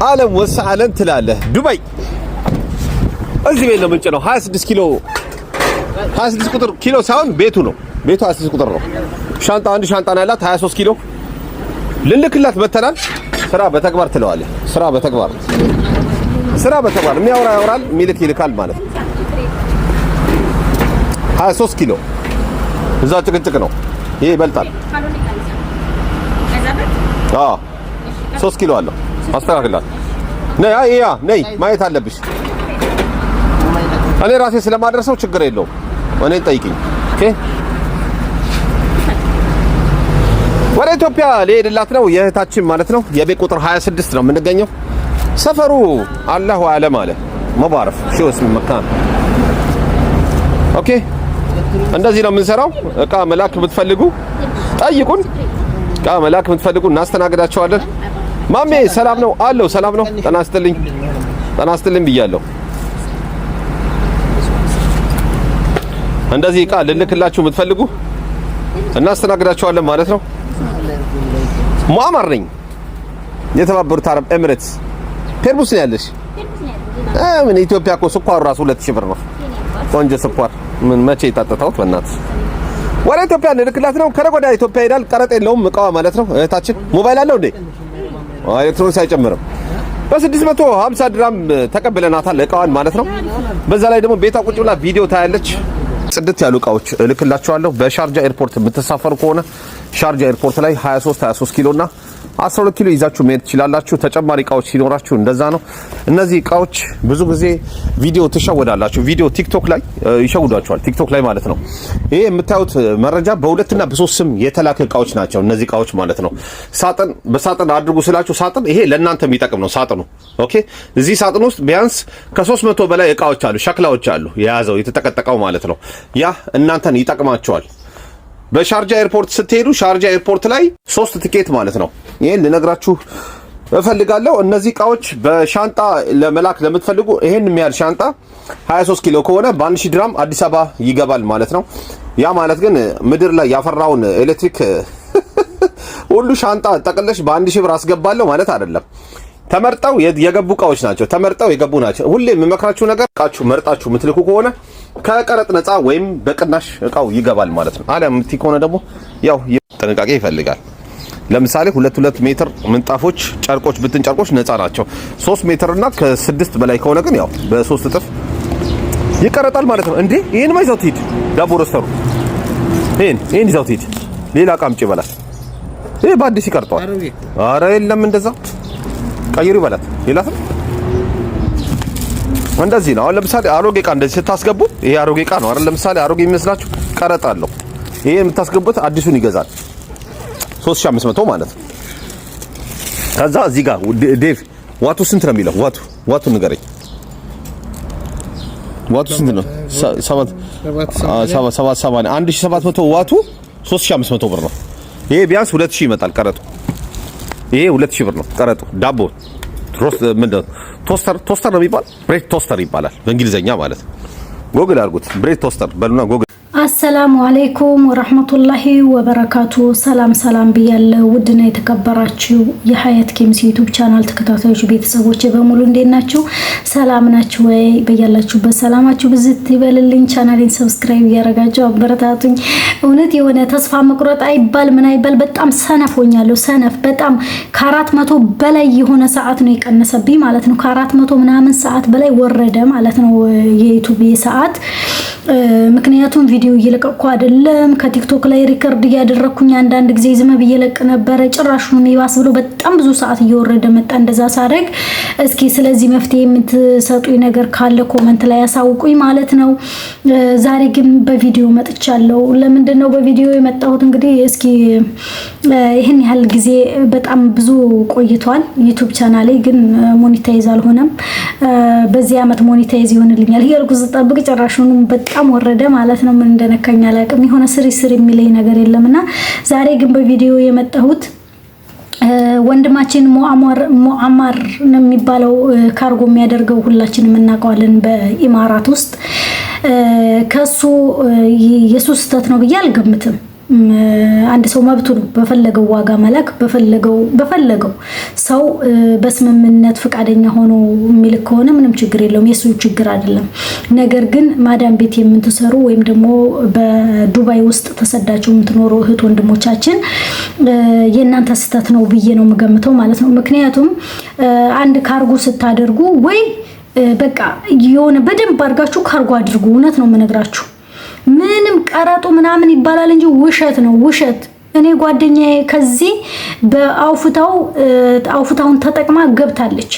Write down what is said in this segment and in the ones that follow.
ዓለም ወሰዓለን ትላለህ ዱባይ እዚህ ቤት ነው የምንጭነው 26 ኪሎ 26 ቁጥር ኪሎ ሳይሆን ቤቱ ነው ቤቱ 26 ቁጥር ነው ሻንጣ አንድ ሻንጣ ነው ያላት 23 ኪሎ ልልክላት መተናል ስራ በተግባር ትለዋለህ ስራ በተግባር የሚያወራ ያወራል ሚልክ ይልካል ማለት 23 ኪሎ እዛ ጭቅጭቅ ነው ይሄ ይበልጣል 3 ኪሎ አለው አስተካክላት ነይ ማየት አለብሽ እኔ ራሴ ስለማድረሰው ችግር የለውም እኔ ጠይቂኝ ኦኬ ወደ ኢትዮጵያ ሊሄድላት ነው የእህታችን ማለት ነው የቤት ቁጥር 26 ነው የምንገኘው ሰፈሩ አላሁ አለም አለ መባረፍ ሺው እስም መካን ኦኬ እንደዚህ ነው የምንሰራው እቃ መላክ የምትፈልጉ ጠይቁን እቃ መላክ የምትፈልጉ እናስተናግዳቸዋለን ማሜ ሰላም ነው አለው ሰላም ነው ተናስተልኝ ብያለሁ እንደዚህ እቃ ልልክላችሁ የምትፈልጉ እናስተናግዳቸዋለን ማለት ነው ሙአመር ነኝ የተባበሩት አረብ ኤሚሬትስ ፔርሙስ ነው ያለሽ ምን ኢትዮጵያ እኮ ስኳር ራሱ 2000 ብር ነው ቆንጆ ስኳር ምን መቼ ይጣጣታውት በእናትህ ወደ ኢትዮጵያ ልልክላት ነው ከረጎዳ ኢትዮጵያ ሄዳል ቀረጥ የለውም እቃዋ ማለት ነው እህታችን ሞባይል አለው እንዴ ኤሌክትሮኒክስ አይጨምርም በ650 ድራም ተቀበለናታል እቃዋን ማለት ነው በዛ ላይ ደግሞ ቤቷ ቁጭ ብላ ቪዲዮ ታያለች ጽድት ያሉ እቃዎች እልክላችኋለሁ በሻርጃ ኤርፖርት የምትሳፈሩ ከሆነ ሻርጃ ኤርፖርት ላይ 23 ኪሎና 12 ኪሎ ይዛችሁ መሄድ ትችላላችሁ ተጨማሪ እቃዎች ሲኖራችሁ እንደዛ ነው እነዚህ እቃዎች ብዙ ጊዜ ቪዲዮ ትሸወዳላችሁ ቪዲዮ ቲክቶክ ላይ ይሸውዳችኋል ቲክቶክ ላይ ማለት ነው ይሄ የምታዩት መረጃ በሁለትና በሶስት ስም የተላከ እቃዎች ናቸው እነዚህ እቃዎች ማለት ነው ሳጥን በሳጥን አድርጉ ስላችሁ ሳጥን ይሄ ለእናንተ የሚጠቅም ነው ሳጥኑ ኦኬ እዚህ ሳጥን ውስጥ ቢያንስ ከ300 በላይ እቃዎች አሉ ሸክላዎች አሉ የያዘው የተጠቀጠቀው ማለት ነው ያ እናንተን ይጠቅማችኋል በሻርጃ ኤርፖርት ስትሄዱ ሻርጃ ኤርፖርት ላይ 3 ቲኬት ማለት ነው ይሄን ልነግራችሁ እፈልጋለሁ እነዚህ እቃዎች በሻንጣ ለመላክ ለምትፈልጉ ይሄን የሚያል ሻንጣ 23 ኪሎ ከሆነ በ1000 ድራም አዲስ አበባ ይገባል ማለት ነው ያ ማለት ግን ምድር ላይ ያፈራውን ኤሌክትሪክ ሁሉ ሻንጣ ጠቅለሽ በ1000 ብር አስገባለሁ ማለት አይደለም ተመርጠው የገቡ እቃዎች ናቸው ተመርጠው የገቡ ናቸው ሁሌ የምመክራችሁ ነገር እቃችሁ መርጣችሁ የምትልኩ ከሆነ ከቀረጥ ነፃ ወይም በቅናሽ እቃው ይገባል ማለት ነው አለም ከሆነ ደግሞ ያው ጥንቃቄ ይፈልጋል ለምሳሌ 2 ሜትር ምንጣፎች ጨርቆች ብትን ጨርቆች ነፃ ናቸው 3 ሜትር እና ከ6 በላይ ከሆነ ግን ያው በ3 እጥፍ ይቀረጣል ማለት ነው እንዴ ይሄን ማይዘው ትሂድ ዳቦ ረስተሩ ይሄን ይዘው ትሂድ ሌላ ቃምጭ ይበላል ይሄ ባዲስ ይቀርጣል አረ የለም እንደዛ ቀይሩ ይበላል ይላል እንደዚህ ነው አሁን ለምሳሌ አሮጌ እቃ እንደዚህ ስታስገቡ ይሄ አሮጌ እቃ ነው አይደል ለምሳሌ አሮጌ የሚመስላችሁ ቀረጥ አለው ይሄ የምታስገቡት አዲሱን ይገዛል 3500 ማለት ነው ከዛ እዚህ ጋር ዴቭ ዋቱ ስንት ነው የሚለው ዋቱ ንገረኝ ዋቱ ስንት ነው 1700 ዋቱ 3500 ብር ነው ይሄ ቢያንስ 2000 ይመጣል ቀረጡ ይሄ 2000 ብር ነው ቀረጡ ዳቦ ቶስተር ነው የሚባል ብሬድ ቶስተር ይባላል በእንግሊዘኛ ማለት ጎግል አድርጉት ብሬድ ቶስተር በሉና ጎግል አሰላሙ አለይኩም ወራህመቱላሂ ወበረካቱ ሰላም ብያለሁ ውድና የተከበራችሁ የሀያት ኬምስ ዩቲዩብ ቻናል ተከታታዮች ቤተሰቦች በሙሉ እንዴት ናችሁ ሰላም ናችሁ ወይ በያላችሁበት ሰላማችሁ ብዝት ይበልልኝ ቻናሌን ሰብስክራይብ ያደረጋችሁ አበረታቱኝ እውነት የሆነ ተስፋ መቁረጥ አይባል ምን አይባል በጣም ሰነፎኛለሁ ሰነፍ በጣም ከ400 በላይ የሆነ ሰዓት ነው የቀነሰብኝ ማለት ነው ከ400 ምናምን ሰዓት በላይ ወረደ ማለት ነው የዩቲዩብ ሰዓት ምክንያቱም ቪዲዮ እየለቀቅኩ አይደለም ከቲክቶክ ላይ ሪከርድ ያደረኩኝ አንዳንድ ጊዜ ዝም ብየለቅ ነበር ጭራሹን ይባስ ብሎ በጣም ብዙ ሰዓት እየወረደ መጣ እንደዛ ሳደግ እስኪ ስለዚህ መፍትሄ የምትሰጡኝ ነገር ካለ ኮሜንት ላይ ያሳውቁኝ ማለት ነው ዛሬ ግን በቪዲዮ መጥቻለሁ ለምንድነው በቪዲዮ የመጣሁት እንግዲህ እስኪ ይሄን ያህል ጊዜ በጣም ብዙ ቆይቷል ዩቲዩብ ቻናሌ ግን ሞኔታይዝ አልሆነም በዚህ አመት ሞኔታይዝ ይሆንልኛል ይሄልኩ ተጠብቅ ጭራሹን በጣም ወረደ ማለት ነው ምን እንደነካኛ አላቅም የሆነ ስሪ የሚለኝ ነገር የለምና ዛሬ ግን በቪዲዮ የመጣሁት ወንድማችን ሙአመር ነው የሚባለው ካርጎ የሚያደርገው ሁላችንም እናውቀዋለን በኢማራት ውስጥ ከሱ የሱስ ስህተት ነው ብዬ አልገምትም አንድ ሰው መብቱ ነው በፈለገው ዋጋ መላክ በፈለገው ሰው በስምምነት ፈቃደኛ ሆኖ የሚልክ ከሆነ ምንም ችግር የለውም የሱ ችግር አይደለም ነገር ግን ማዳም ቤት የምትሰሩ ወይም ደግሞ በዱባይ ውስጥ ተሰዳችሁ የምትኖሩ እህት ወንድሞቻችን የእናንተ ስህተት ነው ብዬ ነው የምገምተው ማለት ነው ምክንያቱም አንድ ካርጎ ስታደርጉ ወይ በቃ የሆነ በደንብ አድርጋችሁ ካርጎ አድርጉ እውነት ነው የምነግራችሁ ምንም ቀረጡ ምናምን ይባላል እንጂ ውሸት ነው ውሸት እኔ ጓደኛዬ ከዚህ በአውፍታውን ተጠቅማ ገብታለች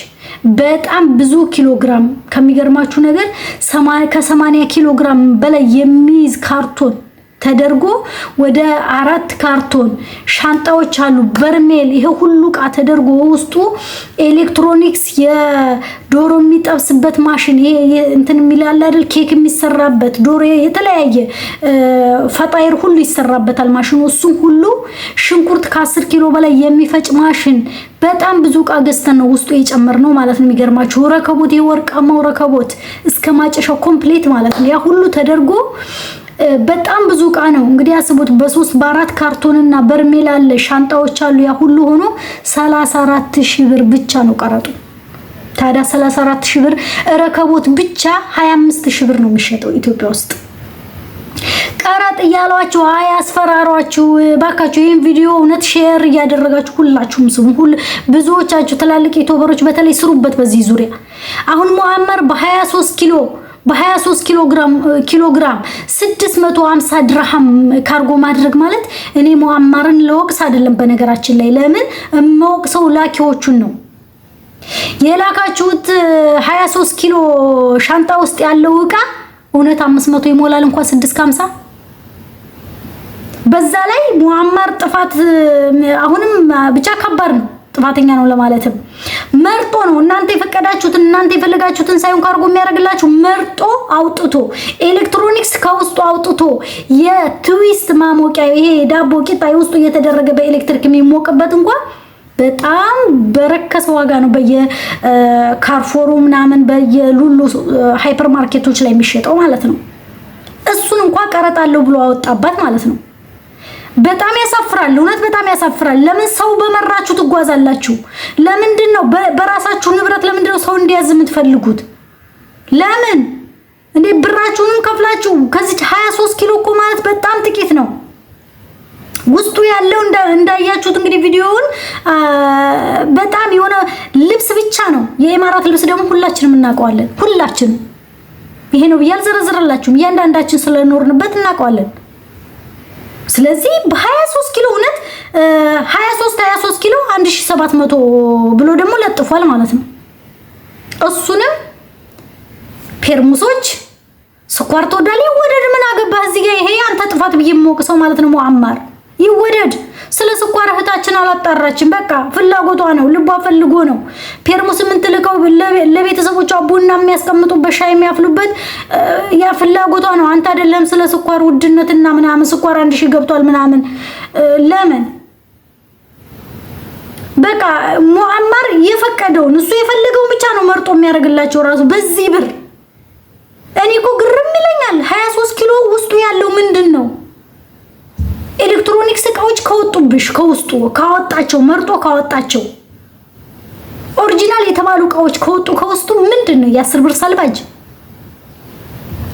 በጣም ብዙ ኪሎግራም ከሚገርማችሁ ነገር ከ80 ኪሎግራም በላይ የሚይዝ ካርቶን ተደርጎ ወደ 4 ካርቶን ሻንጣዎች አሉ በርሜል ይሄ ሁሉ ቃ ተደርጎ ውስጡ ኤሌክትሮኒክስ የዶሮ የሚጠብስበት ማሽን ይሄ እንትን የሚላል አይደል ኬክ የሚሰራበት ዶሮ የተለያየ ፈጣይር ሁሉ ይሰራበታል ማሽኑ እሱ ሁሉ ሽንኩርት ከ10 ኪሎ በላይ የሚፈጭ ማሽን በጣም ብዙ ቃ ገዝተን ነው ውስጡ የጨመርነው ማለት ነው የሚገርማችሁ ረከቦት የወርቃማው ረከቦት እስከማጨሻው ኮምፕሊት ማለት ነው ያ ሁሉ ተደርጎ በጣም ብዙ ቃ ነው እንግዲህ አስቡት በ3 በ4 ካርቶንና በርሜል አለ ሻንጣዎች አሉ ያ ሁሉ ሆኖ 34000 ብር ብቻ ነው ቀረጡ ታዲያ 34000 ብር ረከቦት ብቻ 25000 ብር ነው የሚሸጠው ኢትዮጵያ ውስጥ ቀረጥ ያሏችሁ አያስፈራሯችሁ ባካችሁ ይሄን ቪዲዮ እውነት ሼር ያደረጋችሁ ሁላችሁም ስሙ ብዙዎቻችሁ ተላልቅ ዩቲዩበሮች በተለይ ስሩበት በዚህ ዙሪያ አሁን ሙአመር በ23 ኪሎግራም 650 ድርሃም ካርጎ ማድረግ ማለት እኔ ሙአመርን ለወቅስ አይደለም በነገራችን ላይ ለምን እመወቅሰው ላኪዎቹን ነው የላካችሁት 23 ኪሎ ሻንጣ ውስጥ ያለው ዕቃ እውነት 500 ይሞላል እንኳን 650 በዛ ላይ ሙአመር ጥፋት አሁንም ብቻ ከባድ ነው ጥፋተኛ ነው ለማለትም መርጦ ነው እናንተ የፈቀዳችሁት እናንተ የፈለጋችሁትን ሳይሆን ካርጎ የሚያደርግላችሁ መርጦ አውጥቶ ኤሌክትሮኒክስ ከውስጡ አውጥቶ የትዊስት ማሞቂያ ይሄ ዳቦ ቂጣ ውስጡ እየተደረገ በኤሌክትሪክ የሚሞቅበት እንኳን በጣም በረከሰ ዋጋ ነው በየካርፎሩ ምናምን በየሉሉ ሃይፐር ማርኬቶች ላይ የሚሸጠው ማለት ነው እሱን እንኳን ቀረጣለሁ ብሎ አወጣባት ማለት ነው በጣም ያሳፍራል እውነት በጣም ያሳፍራል ለምን ሰው በመራችሁ ትጓዛላችሁ ለምንድን ነው በራሳችሁ ንብረት ለምንድን ነው ሰው እንዲያዝ የምትፈልጉት ለምን እንዴ ብራችሁንም ከፍላችሁ ከዚህ 23 ኪሎ እኮ ማለት በጣም ጥቂት ነው ውስጡ ያለው እንዳያችሁት እንግዲህ ቪዲዮውን በጣም የሆነ ልብስ ብቻ ነው የኢማራት ልብስ ደግሞ ሁላችንም እናውቀዋለን ሁላችንም ይሄ ነው ያልዘረዘረላችሁም ያንዳንዳችን ስለኖርንበት እናውቀዋለን ስለዚህ በ23 ኪሎ እውነት 23 ኪሎ 1700 ብሎ ደግሞ ለጥፏል ማለት ነው እሱንም ፔርሙሶች ስኳር ተወዳለ ይወደድ ምን አገባህ እዚህ ጋር ይሄ አንተ ጥፋት በየሞቀሰው ማለት ነው ሙአመር ይወደድ ስለ ስኳር እህታችን አላጣራችን በቃ ፍላጎቷ ነው ልቧ ፈልጎ ነው ፔርሙስ ምን ትልቀው ለቤተሰቦቿ ቡና የሚያስቀምጡበት ሻይ የሚያፍሉበት ያ ፍላጎቷ ነው አንተ አይደለም ስለ ስኳር ውድነትና ምናምን ስኳር 1000 ገብቷል ምናምን ለምን በቃ ሙአመር የፈቀደው እሱ የፈለገው ብቻ ነው መርጦ የሚያደርግላቸው ራሱ በዚህ ብር እኔ እኮ ግርም ይለኛል 23 ኪሎ ውስጡ ያለው ምንድነው ኤሌክትሮኒክስ እቃዎች ከወጡብሽ ከውስጡ ካወጣቸው መርጦ ካወጣቸው ኦሪጂናል የተባሉ እቃዎች ከወጡ ከውስጡ ምንድነው የ10 ብር ሰልባጅ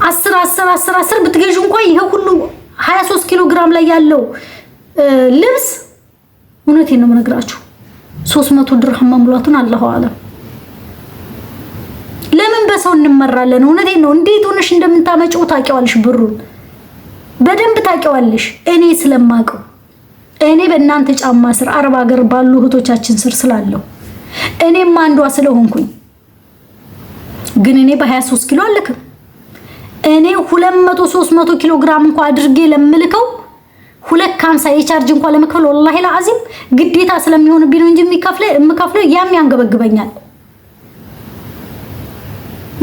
10 ብትገዢ እንኳን ይሄ ሁሉ 23 ኪሎ ግራም ላይ ያለው ልብስ እውነቴን ነው የምነግራችሁ 300 ድርሃም መሙላቱን አላሁ አለም ለምን በሰው እንመራለን እውነቴን ነው እንዴት ሆነሽ እንደምታመጪው ታውቂዋለሽ ብሩን በደንብ ታውቂዋለሽ እኔ ስለማቀው እኔ በእናንተ ጫማ ስር አረብ ሀገር ባሉ እህቶቻችን ስር ስላለው እኔም አንዷ ስለሆንኩኝ ግን እኔ በ23 ኪሎ አልክም እኔ 200 300 ኪሎ ግራም እንኳን አድርጌ ለምልከው 250 የቻርጅ እንኳን ለመክፈል ወላሂ ለአዚም ግዴታ ስለሚሆንብኝ ነው እንጂ የምከፍለው ያም ያንገበግበኛል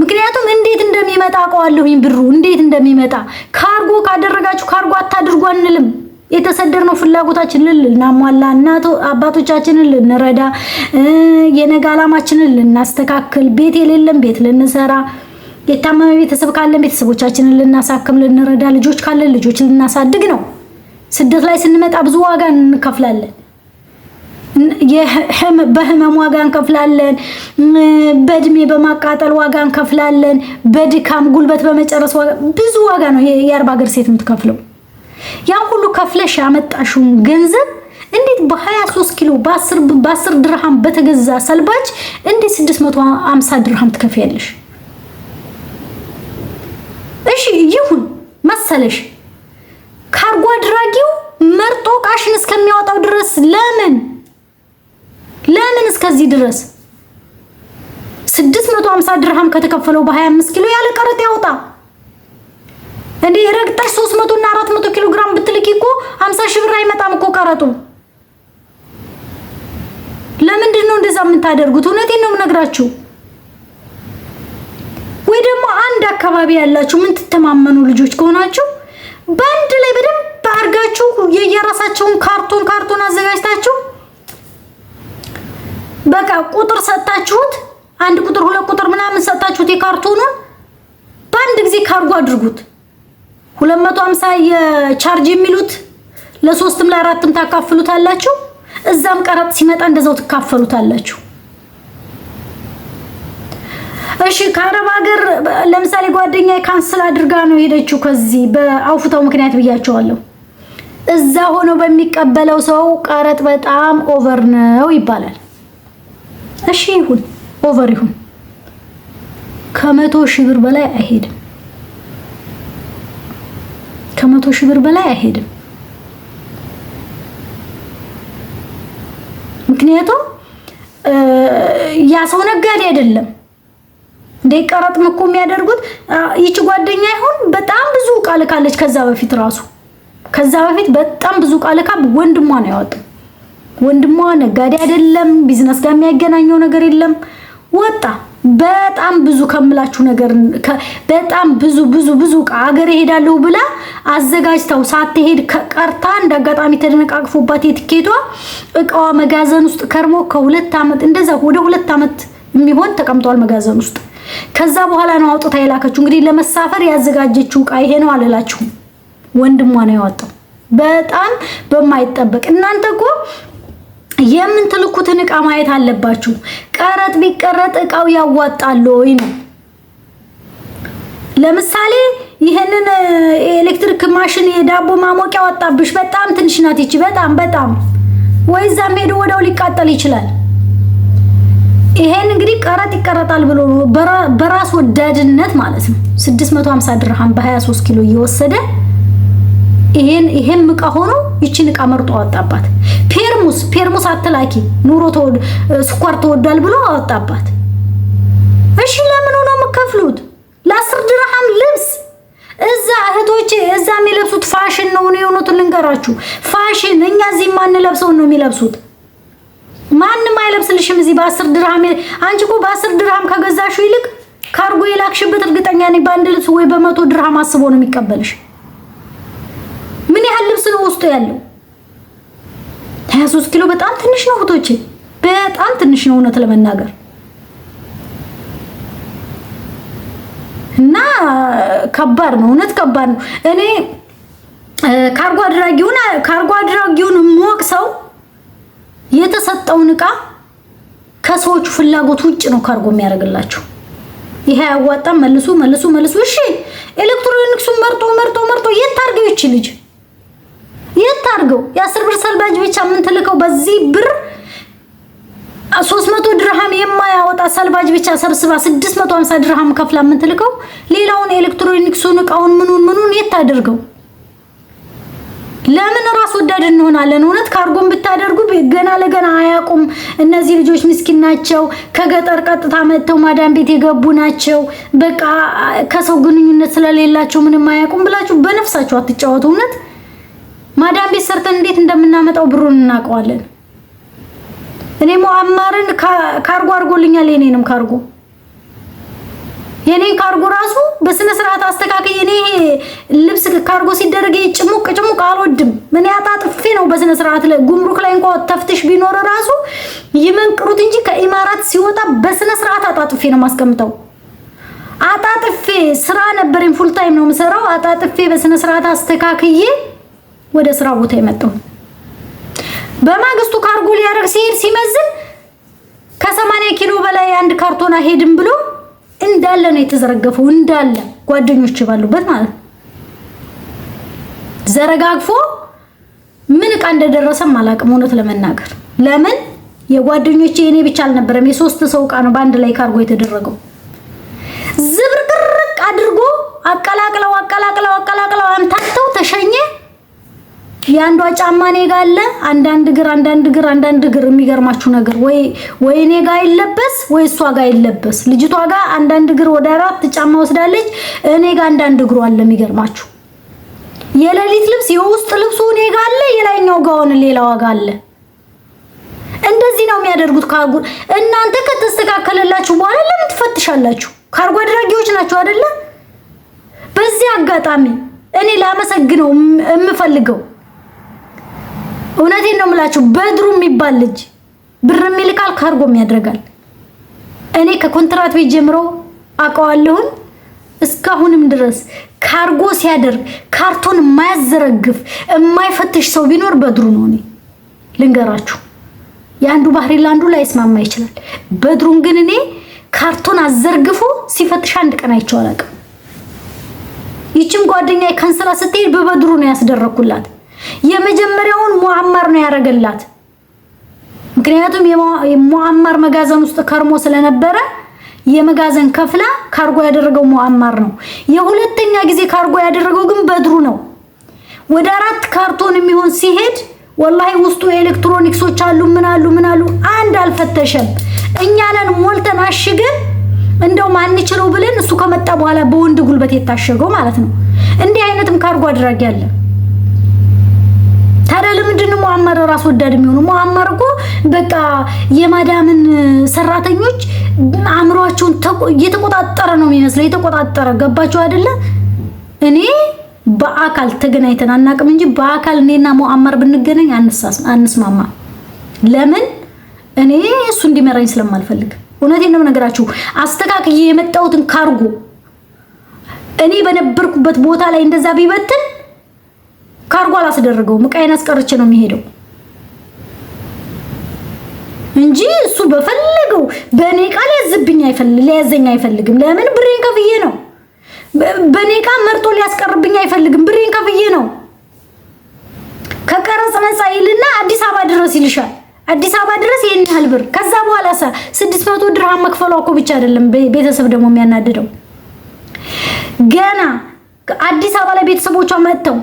ምክንያቱም እንዴት እንደሚመጣ አውቀዋለሁኝ ብሩ እንዴት እንደሚመጣ ካርጎ ካደረጋችሁ ካርጎ አታድርጉ አንልም የተሰደርነው ፍላጎታችን ልናሟላ እናቶ አባቶቻችንን ልንረዳ የነገ ዓላማችንን ልናስተካክል ቤት የሌለም ቤት ልንሰራ የታመመ ቤተሰብ ካለን ቤተሰቦቻችንን ልናሳክም ልንረዳ ልጆች ካለን ልጆች ልናሳድግ ነው ስደት ላይ ስንመጣ ብዙ ዋጋ እንከፍላለን። በህመም ዋጋ እንከፍላለን፣ በእድሜ በማቃጠል ዋጋ እንከፍላለን፣ በድካም ጉልበት በመጨረስ ዋጋ ብዙ ዋጋ ነው የአረብ ሀገር ሴት የምትከፍለው። ያን ሁሉ ከፍለሽ ያመጣሽውን ገንዘብ እንዴት በ23 ኪሎ በ10 ድርሃም በተገዛ ሰልባጅ እንዴት 650 ድርሃም ትከፍያለሽ? እሺ ይሁን መሰለሽ። ካርጎ አድራጊው መርጦ ቃሽን እስከሚያወጣው ድረስ ለምን እስከዚህ ድረስ 650 ድርሃም ከተከፈለው በ25 ኪሎ ያለ ቀረጥ ያወጣ እንዴ? ረግጣሽ 300 እና 400 ኪሎ ግራም ብትልኪ እኮ 50 ሺህ ብር አይመጣም እኮ ቀረጡ። ለምንድን ነው እንደዛ የምታደርጉት? እውነቴን ነው የምነግራችሁ። ወይ ደግሞ አንድ አካባቢ ያላችሁ ምን ትተማመኑ ልጆች ከሆናችሁ በአንድ ላይ በደንብ አድርጋችሁ የየራሳቸውን ካርቶን አዘጋጅታችሁ በቃ ቁጥር ሰጣችሁት፣ አንድ ቁጥር ሁለት ቁጥር ምናምን ሰጣችሁት የካርቶኑን በአንድ ጊዜ ካርጎ አድርጉት። 250 የቻርጅ የሚሉት ለሶስትም ለአራትም ታካፍሉታላችሁ። እዛም ቀረጥ ሲመጣ እንደዛው ትካፈሉታላችሁ። እሺ ከአረብ ሀገር ለምሳሌ ጓደኛዬ ካንስል አድርጋ ነው ሄደችው ከዚህ በአውፍታው ምክንያት ብያቸዋለሁ። እዛ ሆኖ በሚቀበለው ሰው ቀረጥ በጣም ኦቨር ነው ይባላል። እሺ ይሁን ኦቨር ይሁን፣ ከ100 ሺህ ብር በላይ አይሄድም። ከ100 ሺህ ብር በላይ አይሄድም። ምክንያቱም ያ ሰው ነጋዴ አይደለም። እንደ ቀረጥ እኮ የሚያደርጉት ይቺ ጓደኛ ይሁን በጣም ብዙ ቃል ካለች ከዛ በፊት በጣም ብዙ ቃል ወንድሟ ነው ያወጣው። ወንድሟ ነጋዴ አይደለም፣ ቢዝነስ ጋር የሚያገናኘው ነገር የለም። ወጣ በጣም ብዙ ከምላችሁ ነገር በጣም ብዙ አገር ሄዳለሁ ብላ አዘጋጅታው ሳትሄድ ቀርታ እንዳጋጣሚ ተደነቃቅፎባት የትኬቷ እቃዋ መጋዘን ውስጥ ከርሞ ከ2 አመት እንደዛ ወደ 2 አመት የሚሆን ተቀምጧል መጋዘን ውስጥ። ከዛ በኋላ ነው አውጥታ የላከችው። እንግዲህ ለመሳፈር ያዘጋጀችው እቃ ይሄ ነው አለላችሁ። ወንድሟ ነው ያወጣው። በጣም በማይጠበቅ እናንተ እኮ የምንትልኩትን እቃ ማየት አለባችሁ። ቀረጥ ቢቀረጥ እቃው ያዋጣል ወይ ነው። ለምሳሌ ይሄንን ኤሌክትሪክ ማሽን የዳቦ ማሞቂያ ወጣብሽ፣ በጣም ትንሽ ናት ይቺ በጣም ወይዛም ሄዶ ወዳው ሊቃጠል ይችላል። ይሄን እንግዲህ ቀረጥ ይቀረጣል ብሎ ነው በራስ ወዳድነት ማለት ነው 650 ድርሃም በ23 ኪሎ እየወሰደ ይሄን እቃ ሆኖ ይቺን እቃ መርጦ አወጣባት። ፔርሙስ አትላኪ ኑሮ ስኳር ተወዷል ብሎ አወጣባት። እሺ ለምን ነው የምከፍሉት? ለ10 ድርሃም ልብስ እዛ እህቶቼ እዛ የሚለብሱት ፋሽን ነው። የሆኑትን ልንገራችሁ ፋሽን እኛ እዚህ ማን ለብሰው ነው የሚለብሱት? ማንንም አይለብስልሽም እዚህ በ10 ድርሃም። አንቺ እኮ በ10 ድርሃም ከገዛሽው ይልቅ ካርጎ የላክሽበት እርግጠኛ ነኝ በአንድ ልብስ ወይ በ100 ድርሃም አስቦ ነው የሚቀበልሽ። ምን ያህል ልብስ ነው ውስጡ ያለው? 23 ኪሎ በጣም ትንሽ ነው እህቶቼ፣ በጣም ትንሽ ነው እውነት ለመናገር። እና ከባድ ነው እውነት ከባድ ነው። እኔ ካርጎ አድራጊውን ሞቅ ሰው የተሰጠውን እቃ ከሰዎቹ ፍላጎት ውጭ ነው ካርጎ የሚያደርግላችሁ። ይሄ ያዋጣም መልሱ። እሺ ኤሌክትሮኒክሱን መርጦ የታርገው ይቺ ልጅ የታርገው የ10 ብር ሰልባጅ ብቻ ምን ትልከው በዚህ ብር 300 ድርሃም የማያወጣ ሰልባጅ ብቻ ሰብስባ 650 ድርሃም ከፍላ ምን ትልከው። ሌላውን ኤሌክትሮኒክሱን እቃውን ምኑን የታደርገው? ለምን ራስ ወዳድ እንሆናለን? እውነት ካርጎን ብታደርጉ ገና ለገና አያቁም። እነዚህ ልጆች ምስኪን ናቸው። ከገጠር ቀጥታ መጥተው ማዳም ቤት የገቡ ናቸው። በቃ ከሰው ግንኙነት ስለሌላቸው ምንም አያቁም ብላችሁ በነፍሳችሁ አትጫወቱ። እውነት ማዳም ቤት ሰርተን እንዴት እንደምናመጣው ብሩን እናውቀዋለን። እኔ ሙአማርን ካርጎ አድርጎልኛል። የኔን ካርጎ ራሱ በስነ ስርዓት አስተካክዬ እኔ ልብስ ካርጎ ሲደረግ ጭሙቅ አልወድም። ምን ያጣጥፌ ነው በስነ ስርዓት ጉምሩክ ላይ እንኳን ተፍትሽ ቢኖር ራሱ ይመንቅሩት እንጂ ከኢማራት ሲወጣ በስነ ስርዓት አጣጥፌ ነው ማስቀምጠው። አጣጥፌ ስራ ነበርኝ ፉል ታይም ነው የምሰራው። አጣጥፌ በስነ ስርዓት አስተካክዬ ወደ ስራ ቦታ የመጣው። በማግስቱ ካርጎ ሊያደርግ ሲሄድ ሲመዝን ከ80 ኪሎ በላይ አንድ ካርቶን አይሄድም ብሎ እንዳለ ነው የተዘረገፈው፣ እንዳለ ጓደኞች ባሉበት ማለት ነው። ዘረጋግፎ ምን ዕቃ እንደደረሰም አላውቅም እውነት ለመናገር። ለምን የጓደኞቼ የኔ ብቻ አልነበረም፣ የ3 ሰው ዕቃ ነው በአንድ ላይ ካርጎ የተደረገው። ዝብርቅርቅ አድርጎ አቀላቅለው አምታተው ተሸኘ። ያንዷ ጫማ እኔ ጋር አለ፣ አንዳንድ እግር የሚገርማችሁ ነገር ወይ እኔ ጋር ይለበስ ወይ እሷ ጋር ይለበስ። ልጅቷ ጋር አንዳንድ እግር ወደ 4 ጫማ ወስዳለች፣ እኔ ጋር አንዳንድ እግሩ አለ። የሚገርማችሁ የሌሊት ልብስ የውስጥ ልብሱ እኔ ጋር አለ፣ የላይኛው ጋውን ሌላዋ ጋር አለ። እንደዚህ ነው የሚያደርጉት ካርጎ። እናንተ ከተስተካከለላችሁ በኋላ ለምን ትፈትሻላችሁ? ካርጎ አድራጊዎች ናቸው አይደለ? በዚህ አጋጣሚ እኔ ላመሰግነው የምፈልገው እውነቴን ነው የምላችሁ፣ በድሩ የሚባል ልጅ ብር የሚልካል ካርጎም ያደርጋል። እኔ ከኮንትራት ቤት ጀምሮ አውቀዋለሁ። እስካሁንም ድረስ ካርጎ ሲያደርግ ካርቶን የማያዘረግፍ የማይፈትሽ ሰው ቢኖር በድሩ ነው። እኔ ልንገራችሁ፣ ያንዱ ባህሪ ላንዱ ላይ ይስማማ ይችላል። በድሩን ግን እኔ ካርቶን አዘርግፎ ሲፈትሽ አንድ ቀን አይቼው አላውቅም። ይችም ጓደኛዬ ካንሰላ ስትሄድ በበድሩ ነው ያስደረኩላት። የመጀመሪያውን ሙአመር ነው ያረገላት። ምክንያቱም የሙአመር መጋዘን ውስጥ ከርሞ ስለነበረ የመጋዘን ከፍላ ካርጎ ያደረገው ሙአመር ነው። የሁለተኛ ጊዜ ካርጎ ያደረገው ግን በድሩ ነው። ወደ 4 ካርቶን የሚሆን ሲሄድ ወላሂ ውስጡ ኤሌክትሮኒክሶች አሉ፣ ምን አሉ አንድ አልፈተሸም። እኛንን ሞልተን አሽገን እንደው ማንችለው ብለን እሱ ከመጣ በኋላ በወንድ ጉልበት የታሸገው ማለት ነው። እንዲህ አይነትም ካርጎ አድራጊ አለ። ታዲያ ለምንድን ነው ሙአመር ራስ ወዳድ የሚሆነው? ሙአመር እኮ በቃ የማዳምን ሰራተኞች አእምሮአቸውን እየተቆጣጠረ ነው የሚመስለው፣ እየተቆጣጠረ ገባችሁ አይደለ? እኔ በአካል ተገናኝተን አናውቅም እንጂ በአካል እኔና ሙአመር ብንገናኝ አንስማማ። ለምን? እኔ እሱ እንዲመራኝ ስለማልፈልግ። እውነቴን ነው ነገራችሁ። አስተካክዬ የመጣሁትን ካርጎ እኔ በነበርኩበት ቦታ ላይ እንደዛ ቢበትን ካርጎ አላስደረገውም፣ ዕቃዬን አስቀርቼ ነው የሚሄደው እንጂ እሱ በፈለገው በኔ ቃል ሊያዘኝ አይፈልግም። ለምን? ብሬን ከፍዬ ነው። በኔ ቃል መርጦ ሊያስቀርብኝ አይፈልግም። ብሬን ከፍዬ ነው። ከቀረጽ ነፃ ይልና አዲስ አበባ ድረስ ይልሻል። አዲስ አበባ ድረስ ይሄን ያህል ብር። ከዛ በኋላ 600 ድርሃም መክፈሏ እኮ ብቻ አይደለም ቤተሰብ ደግሞ የሚያናድደው። ገና አዲስ አበባ ላይ ቤተሰቦቿ መጥተው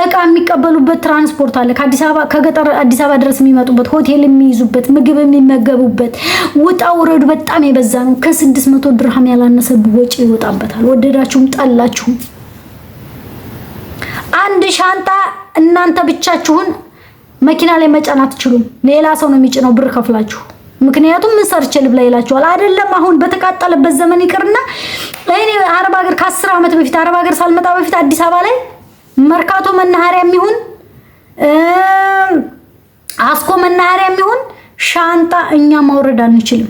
ዕቃ የሚቀበሉበት ትራንስፖርት አለ። ከአዲስ አበባ ከገጠር አዲስ አበባ ድረስ የሚመጡበት ሆቴል የሚይዙበት ምግብ የሚመገቡበት ውጣ ውረዱ በጣም የበዛ ነው። ከ600 ድርሃም ያላነሰ ወጪ ይወጣበታል። ወደዳችሁም ጠላችሁም አንድ ሻንጣ እናንተ ብቻችሁን መኪና ላይ መጫን አትችሉም። ሌላ ሰው ነው የሚጭነው ብር ከፍላችሁ። ምክንያቱም ምን ሰርቼ ልብላ ይላችኋል አይደለም? አሁን በተቃጠለበት ዘመን ይቅርና እኔ አረብ ሀገር ከ10 ዓመት በፊት አረብ ሀገር ሳልመጣ በፊት አዲስ አበባ ላይ መርካቶ መናኸሪያ የሚሆን አስኮ መናኸሪያ የሚሆን ሻንጣ እኛ ማውረድ አንችልም።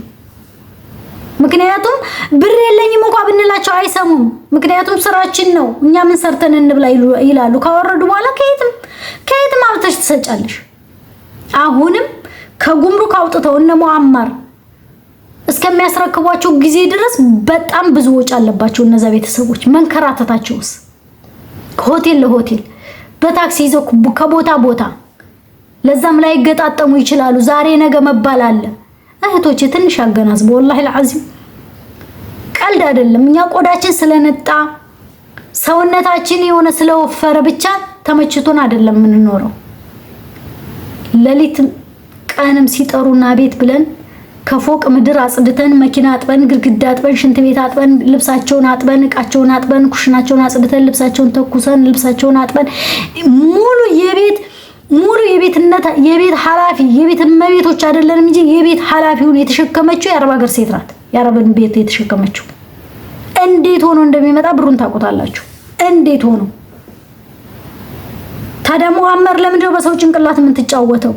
ምክንያቱም ብር የለኝም እንኳን ብንላቸው አይሰሙም። ምክንያቱም ስራችን ነው፣ እኛ ምን ሰርተን እንብላ ይላሉ። ካወረዱ በኋላ ከየትም አውጥተሽ ትሰጫለሽ። አሁንም ከጉምሩክ አውጥተው እነ ሙአመር እስከሚያስረክቧቸው ጊዜ ድረስ በጣም ብዙ ወጪ አለባቸው እነዛ ቤተሰቦች። መንከራተታቸውስ ሆቴል ለሆቴል በታክሲ ይዘው ከቦታ ቦታ ለዛም ላይ ገጣጠሙ ይችላሉ። ዛሬ ነገ መባል አለ። እህቶቼ ትንሽ አገናዝቡ። ወላሂ العظيم ቀልድ አይደለም። እኛ ቆዳችን ስለነጣ ሰውነታችን የሆነ ስለወፈረ ብቻ ተመችቶን አይደለም የምንኖረው። ሌሊት ቀንም ሲጠሩና ቤት ብለን ከፎቅ ምድር አጽድተን መኪና አጥበን ግድግዳ አጥበን ሽንት ቤት አጥበን ልብሳቸውን አጥበን ዕቃቸውን አጥበን ኩሽናቸውን አጽድተን ልብሳቸውን ተኩሰን ልብሳቸውን አጥበን ሙሉ የቤት ኃላፊ የቤት እመቤቶች አይደለንም እንጂ የቤት ኃላፊውን የተሸከመችው የአረብ ሀገር ሴት ናት። የአረብን ቤት የተሸከመችው እንዴት ሆኖ እንደሚመጣ ብሩን ታቆታላችሁ። እንዴት ሆኖ ታዲያ ሙአመር ለምንድን ነው በሰው ጭንቅላት ምን ትጫወተው?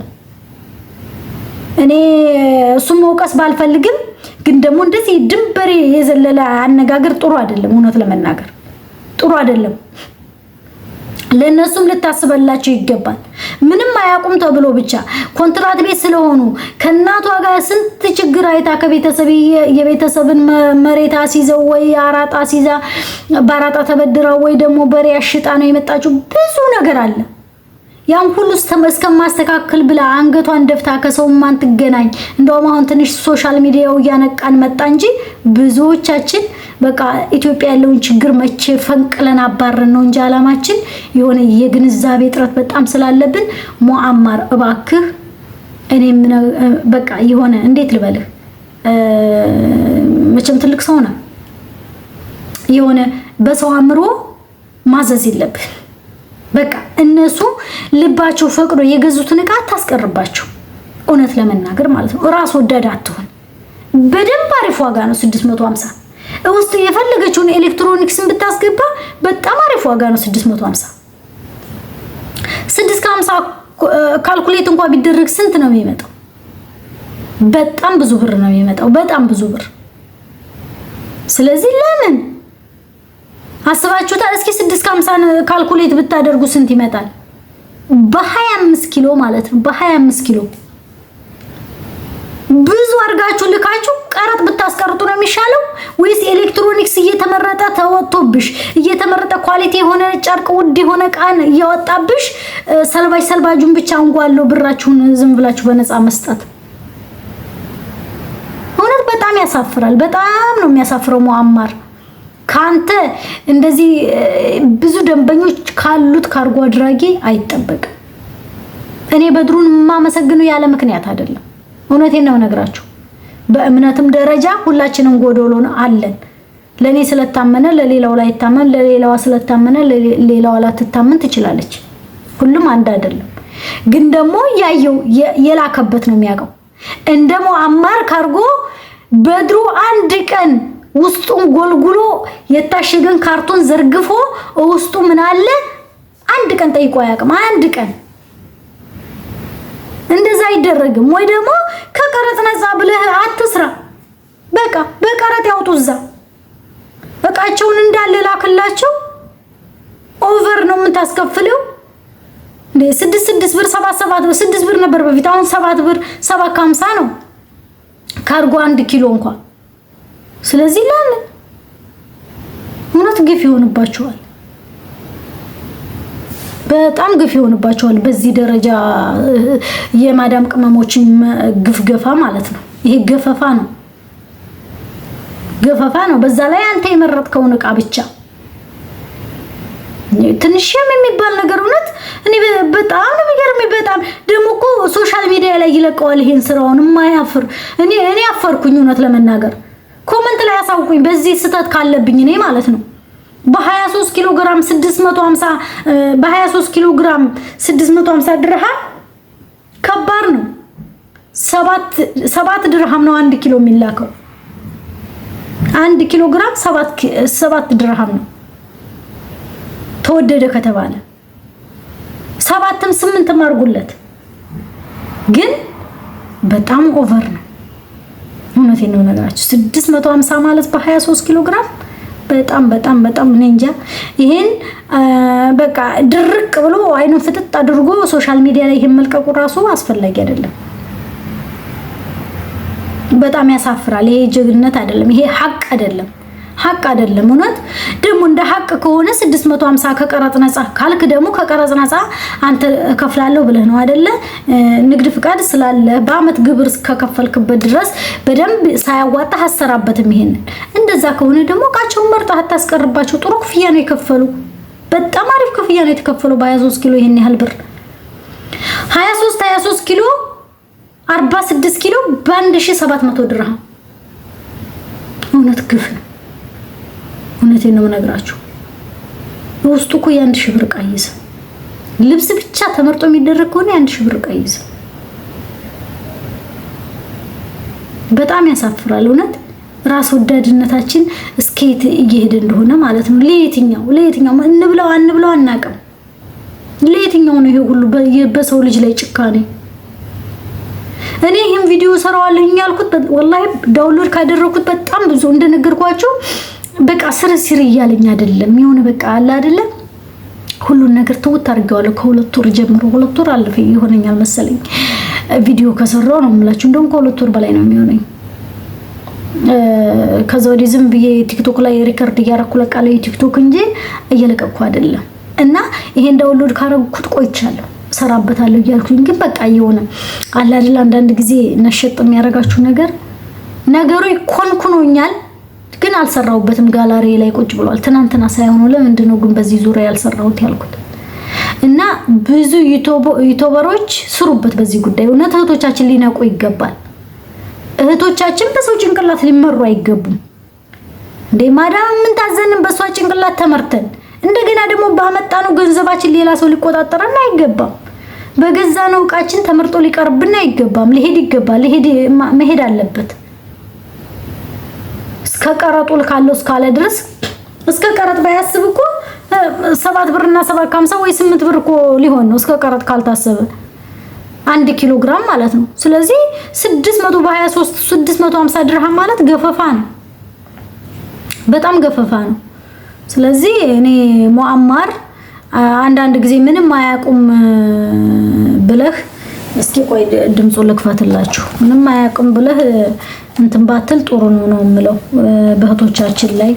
እኔ እሱም መውቀስ ባልፈልግም ግን ደግሞ እንደዚህ ድንበር የዘለለ አነጋገር ጥሩ አይደለም። እውነት ለመናገር ጥሩ አይደለም። ለነሱም ልታስበላቸው ይገባል። ምንም አያውቁም ተብሎ ብቻ ኮንትራት ቤት ስለሆኑ ከእናቷ ጋር ስንት ችግር አይታ ከቤተሰብ የቤተሰብን መሬት አስይዘው ወይ አራጣ አስይዛ ባራጣ ተበድራ ወይ ደግሞ በሬ አሽጣ ነው የመጣችው። ብዙ ነገር አለ። ያን ሁሉ እስከማስተካከል ብላ አንገቷን ደፍታ ከሰው ማን ትገናኝ። እንደውም አሁን ትንሽ ሶሻል ሚዲያው ያነቃን መጣ እንጂ ብዙዎቻችን በቃ ኢትዮጵያ ያለውን ችግር መቼ ፈንቅለን አባረን ነው እንጂ አላማችን የሆነ የግንዛቤ ጥረት በጣም ስላለብን ሙአማር እባክህ እኔም በቃ የሆነ እንዴት ልበልህ መቼም ትልቅ ሰው ነው የሆነ በሰው አምሮ ማዘዝ የለብህ። በቃ እነሱ ልባቸው ፈቅዶ የገዙትን ዕቃ ታስቀርባቸው። እውነት ለመናገር ማለት ነው ራስ ወዳድ አትሆን። በደንብ አሪፍ ዋጋ ነው 650 ውስጥ የፈለገችውን ኤሌክትሮኒክስን ብታስገባ በጣም አሪፍ ዋጋ ነው 650 650 ካልኩሌት እንኳን ቢደረግ ስንት ነው የሚመጣው? በጣም ብዙ ብር ነው የሚመጣው። በጣም ብዙ ብር። ስለዚህ ለምን አስባችሁታል? እስኪ 650 ካልኩሌት ብታደርጉ ስንት ይመጣል? በ25 ኪሎ ማለት ነው። በ25 ኪሎ ብዙ አርጋችሁ ልካችሁ ቀረጥ ብታስቀርጡ ነው የሚሻለው ወይስ ኤሌክትሮኒክስ እየተመረጠ ተወጥቶብሽ እየተመረጠ ኳሊቲ የሆነ ጨርቅ ውድ የሆነ ቃን እያወጣብሽ ሰልባጁን ብቻ አንጓለው ብራችሁን ዝም ብላችሁ በነፃ መስጠት? እውነት በጣም ያሳፍራል። በጣም ነው የሚያሳፍረው ሙአማር። ካንተ እንደዚህ ብዙ ደንበኞች ካሉት ካርጎ አድራጊ አይጠበቅም። እኔ በድሩን ማመሰግነው ያለ ምክንያት አይደለም። እውነቴን ነው ነግራችሁ። በእምነትም ደረጃ ሁላችንም ጎዶሎ አለን። ለኔ ስለታመነ ለሌላው ላይ ታመን፣ ለሌላው ስለታመነ ለሌላው ላይ ትታመን ትችላለች። ሁሉም አንድ አይደለም። ግን ደግሞ ያየው የላከበት ነው የሚያውቀው። እንደ ሙአማር ካርጎ በድሩ አንድ ቀን ውስጡን ጎልጉሎ የታሸገን ካርቶን ዘርግፎ ውስጡ ምን አለ አንድ ቀን ጠይቆ አያውቅም። አንድ ቀን እንደዛ አይደረግም። ወይ ደግሞ ከቀረጥ ነፃ ብለህ አትስራ። በቃ በቀረጥ ያውጡዛ በቃቸውን እንዳለ ላክላቸው። ኦቨር ነው የምታስከፍለው። 6 ብር 7 ብር 6 ብር ነበር በፊት። አሁን 7 ብር 7.50 ነው ካርጎ 1 ኪሎ እንኳን። ስለዚህ ለምን እውነት ግፍ ይሆንባቸዋል። በጣም ግፍ ይሆንባቸዋል። በዚህ ደረጃ የማዳም ቅመሞችን ግፍገፋ ማለት ነው። ይሄ ገፈፋ ነው፣ ገፈፋ ነው። በዛ ላይ አንተ የመረጥከውን ዕቃ ብቻ ትንሽም የሚባል ነገር እውነት እኔ በጣም ነው የሚገርመኝ። በጣም ደግሞ እኮ ሶሻል ሚዲያ ላይ ይለቀዋል ይሄን ስራውን የማያፍር። እኔ አፈርኩኝ እውነት ለመናገር። ኮሜንት ላይ አሳውቁኝ በዚህ ስህተት ካለብኝ እኔ ማለት ነው። በ23 ኪሎ ግራም 650 በ23 ኪሎ ግራም 650 ድርሃም ከባድ ነው። 7 ድርሃም ነው 1 ኪሎ የሚላከው። 1 ኪሎ ግራም 7 ድርሃም ነው ተወደደ ከተባለ 7ም 8ም አድርጉለት። ግን በጣም ኦቨር ነው። እውነቴን ነው ነገራችሁ። 650 ማለት በ23 ኪሎ ግራም በጣም እኔ እንጃ። ይሄን በቃ ድርቅ ብሎ አይኑን ፍጥጥ አድርጎ ሶሻል ሚዲያ ላይ ይሄን መልቀቁ ራሱ አስፈላጊ አይደለም። በጣም ያሳፍራል። ይሄ ጀግንነት አይደለም። ይሄ ሐቅ አይደለም። እውነት ደግሞ እንደ ሐቅ ከሆነ 650 ከቀረጥ ነፃ ካልክ ደግሞ ከቀረጥ ነፃ አንተ ከፍላለሁ ብለህ ነው አይደለ? ንግድ ፍቃድ ስላለ በአመት ግብር ከከፈልክበት ድረስ በደንብ ሳያዋጣ አሰራበትም። ይሄንን እንደዛ ከሆነ ደግሞ እቃቸውን መርጠህ አታስቀርባቸው። ጥሩ ክፍያ ነው የከፈሉ። በጣም አሪፍ ክፍያ ነው የተከፈሉ። በ23 ኪሎ ይሄን ያህል ብር 23 ኪሎ 46 ኪሎ በ1700 ድርሃም። እውነት ግፍ ነው። እውነቴን ነው የምነግራችሁ። ውስጡ እኮ የ1000 ብር ዕቃ ይዘ ልብስ ብቻ ተመርጦ የሚደረግ ከሆነ የ1000 ብር ዕቃ ይዘ በጣም ያሳፍራል። እውነት ራስ ወዳድነታችን እስከየት እየሄደ እንደሆነ ማለት ነው። ለየትኛው እንብለው አንብለው አናውቅም። ለየትኛው ነው ይሄ ሁሉ በሰው ልጅ ላይ ጭካኔ? እኔ ይሄን ቪዲዮ ሰራዋለሁ ያልኩት ወላሂ ዳውንሎድ ካደረኩት በጣም ብዙ እንደነገርኳችሁ በቃ ስር እያለኝ አይደለም። የሆነ በቃ አለ አይደለም ሁሉን ነገር ተውት አድርጌዋለሁ። ከሁለት ወር ጀምሮ 2 ወር አለፈ ይሆነኛል መሰለኝ ቪዲዮ ከሰራው ነው የምላችሁ። እንደውም ከ2 ወር በላይ ነው የሚሆነኝ። ከዛ ወዲህ ዝም ብዬ ቲክቶክ ላይ ሪከርድ እያደረኩ ለቃለኝ ቲክቶክ እንጂ እየለቀቅኩ አይደለም። እና ይሄን ዳውንሎድ ካረኩት ቆይቻለሁ ሰራበታለሁ እያልኩኝ ግን በቃ የሆነ አለ አይደል አንዳንድ ጊዜ ነሸጥ የሚያረጋችሁ ነገሩ ይኮንኩኖኛል ግን አልሰራውበትም። ጋላሪ ላይ ቁጭ ብሏል። ትናንትና ሳይሆን ለምንድን ነው ግን በዚህ ዙሪያ ያልሰራሁት ያልኩት? እና ብዙ ዩቲዩበሮች ስሩበት በዚህ ጉዳይ። እውነት እህቶቻችን ሊነቁ ይገባል። እህቶቻችን በሰው ጭንቅላት ሊመሩ አይገቡም እንዴ! ማዳም ምን ታዘንን በሷ ጭንቅላት ተመርተን እንደገና ደግሞ ባመጣነው ገንዘባችን ሌላ ሰው ሊቆጣጠረን አይገባም። በገዛ ነው ዕቃችን ተመርጦ ሊቀርብና አይገባም። ሊሄድ ይገባል። መሄድ አለበት። እስከ ቀረጡ ካለው እስካለ ድረስ እስከ ቀረጥ ባያስብ እኮ 7 ብርና 7.50 ወይ 8 ብር እኮ ሊሆን ነው። እስከ ቀረጥ ካልታሰበ 1 ኪሎ ግራም ማለት ነው። ስለዚህ 600 በ23 650 ድርሃም ማለት ገፈፋ ነው። በጣም ገፈፋ ነው። ስለዚህ እኔ ሙአማር አንዳንድ ጊዜ ምንም አያቁም ብለህ እስኪ ቆይ ድምጹ ልክፈትላችሁ። ምንም አያቁም ብለህ እንትን ባትል ጥሩ ነው የምለው በእህቶቻችን ላይ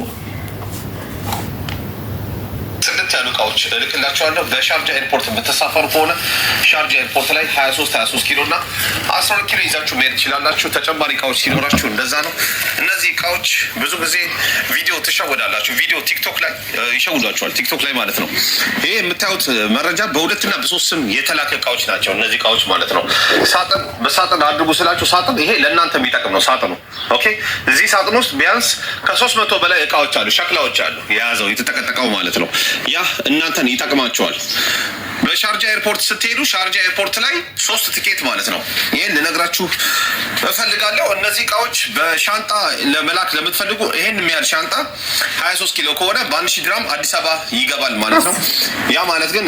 እቃዎች እልክላችኋለሁ። በሻርጃ ኤርፖርት የምትሳፈሩ ከሆነ ሻርጃ ኤርፖርት ላይ 23 ኪሎ እና 12 ኪሎ ይዛችሁ መሄድ ትችላላችሁ። ተጨማሪ እቃዎች ሲኖራችሁ እንደዛ ነው። እነዚህ እቃዎች ብዙ ጊዜ ቪዲዮ ትሸወዳላችሁ። ቪዲዮ ቲክቶክ ላይ ይሸውዷችኋል። ቲክቶክ ላይ ማለት ነው። ይሄ የምታዩት መረጃ በ2 እና በ3 ስም የተላከ እቃዎች ናቸው። እነዚህ እቃዎች ማለት ነው። ሳጥን በሳጥን አድርጉ ስላችሁ ሳጥን ይሄ ለእናንተ የሚጠቅም ነው። ሳጥኑ ኦኬ። እዚህ ሳጥን ውስጥ ቢያንስ ከ300 በላይ እቃዎች አሉ፣ ሸክላዎች አሉ የያዘው የተጠቀጠቀው ማለት ነው። ያ እናንተን ይጠቅማቸዋል። በሻርጃ ኤርፖርት ስትሄዱ ሻርጃ ኤርፖርት ላይ 3 ቲኬት ማለት ነው። ይሄን ልነግራችሁ እፈልጋለሁ። እነዚህ እቃዎች በሻንጣ ለመላክ ለምትፈልጉ ይሄን የሚያህል ሻንጣ 23 ኪሎ ከሆነ በ1000 ድራም አዲስ አበባ ይገባል ማለት ነው። ያ ማለት ግን